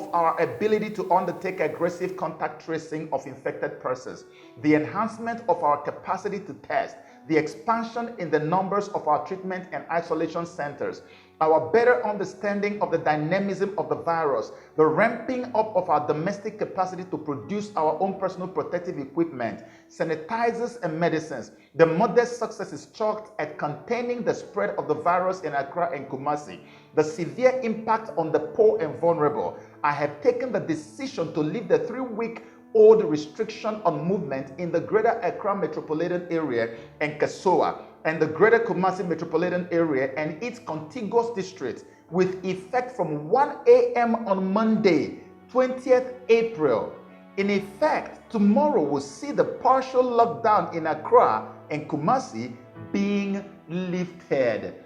of our ability to undertake aggressive contact tracing of infected persons, the enhancement of our capacity to test, the expansion in the numbers of our treatment and isolation centers, our better understanding of the dynamism of the virus, the ramping up of our domestic capacity to produce our own personal protective equipment, sanitizers and medicines, the modest success is chalked at containing the spread of the virus in Accra and Kumasi, the severe impact on the poor and vulnerable. I have taken the decision to lift the 3-week-old restriction on movement in the greater Accra metropolitan area and Kasoa, and the greater Kumasi metropolitan area and its contiguous districts with effect from 1 a.m. on Monday, 20th April. In effect, tomorrow will see the partial lockdown in Accra and Kumasi being lifted.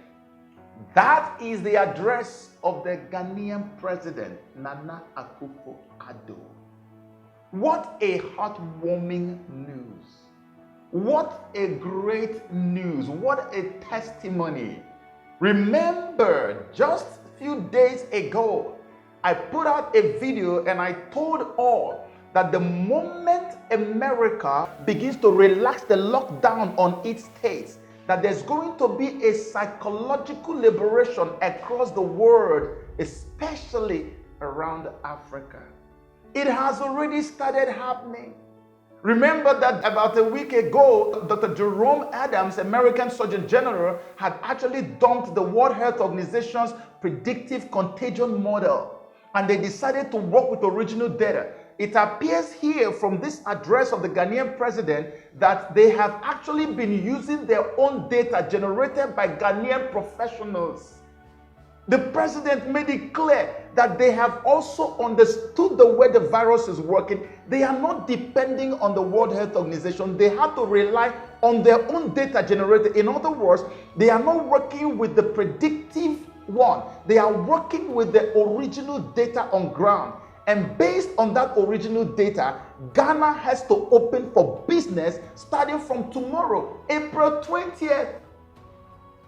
That is the address of the Ghanaian president, Nana Akufo-Addo. What a heartwarming news. What a great news. What a testimony. Remember, just a few days ago, I put out a video and I told all that the moment America begins to relax the lockdown on its states, that there's going to be a psychological liberation across the world, especially around Africa. It has already started happening. Remember that about a week ago, Dr. Jerome Adams, American Surgeon General, had actually dumped the World Health Organization's predictive contagion model, and they decided to work with original data. It appears here from this address of the Ghanaian president that they have actually been using their own data generated by Ghanaian professionals. The president made it clear that they have also understood the way the virus is working. They are not depending on the World Health Organization. They have to rely on their own data generated. In other words, they are not working with the predictive one. They are working with the original data on ground. And based on that original data, Ghana has to open for business starting from tomorrow, April 20th.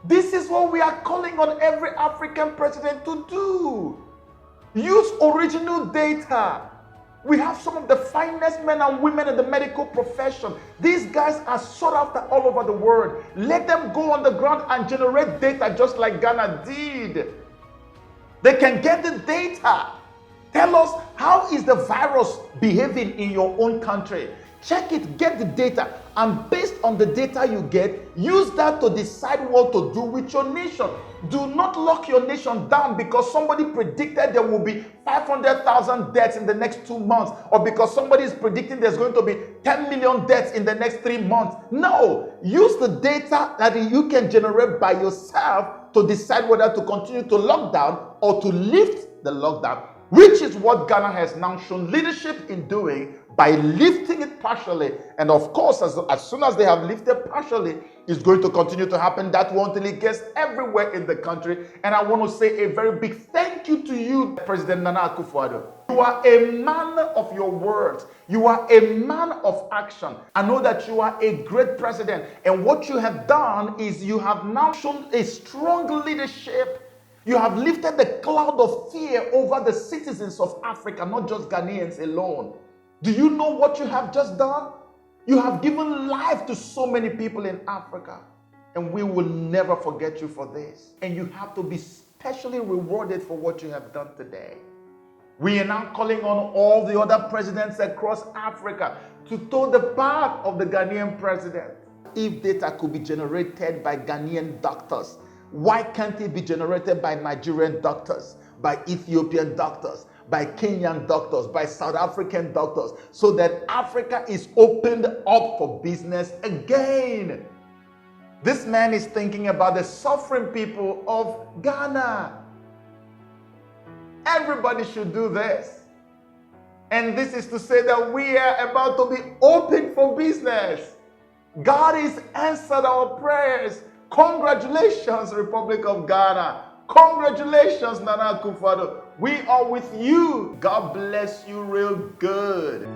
This is what we are calling on every African president to do. Use original data. We have some of the finest men and women in the medical profession. These guys are sought after all over the world. Let them go on the ground and generate data just like Ghana did. They can get the data. Tell us, how is the virus behaving in your own country? Check it, get the data, and based on the data you get, use that to decide what to do with your nation. Do not lock your nation down because somebody predicted there will be 500,000 deaths in the next 2 months, or because somebody is predicting there's going to be 10 million deaths in the next 3 months. No, use the data that you can generate by yourself to decide whether to continue to lock down or to lift the lockdown, which is what Ghana has now shown leadership in doing by lifting it partially. And of course, as soon as they have lifted partially, it's going to continue to happen that way until it gets everywhere in the country. And I want to say a very big thank you to you, President Nana Akufo-Addo. You are a man of your words. You are a man of action. I know that you are a great president. And what you have done is you have now shown a strong leadership. You have lifted the cloud of fear over the citizens of Africa, not just Ghanaians alone. Do you know what you have just done? You have given life to so many people in Africa. And we will never forget you for this. And you have to be specially rewarded for what you have done today. We are now calling on all the other presidents across Africa to toe the path of the Ghanaian president. If data could be generated by Ghanaian doctors, why can't it be generated by Nigerian doctors, by Ethiopian doctors, by Kenyan doctors, by South African doctors, so that Africa is opened up for business again? This man is thinking about the suffering people of Ghana. Everybody should do this. And this is to say that we are about to be open for business. God has answered our prayers. Congratulations, Republic of Ghana. Congratulations, Nana Akufo-Addo. We are with you. God bless you real good.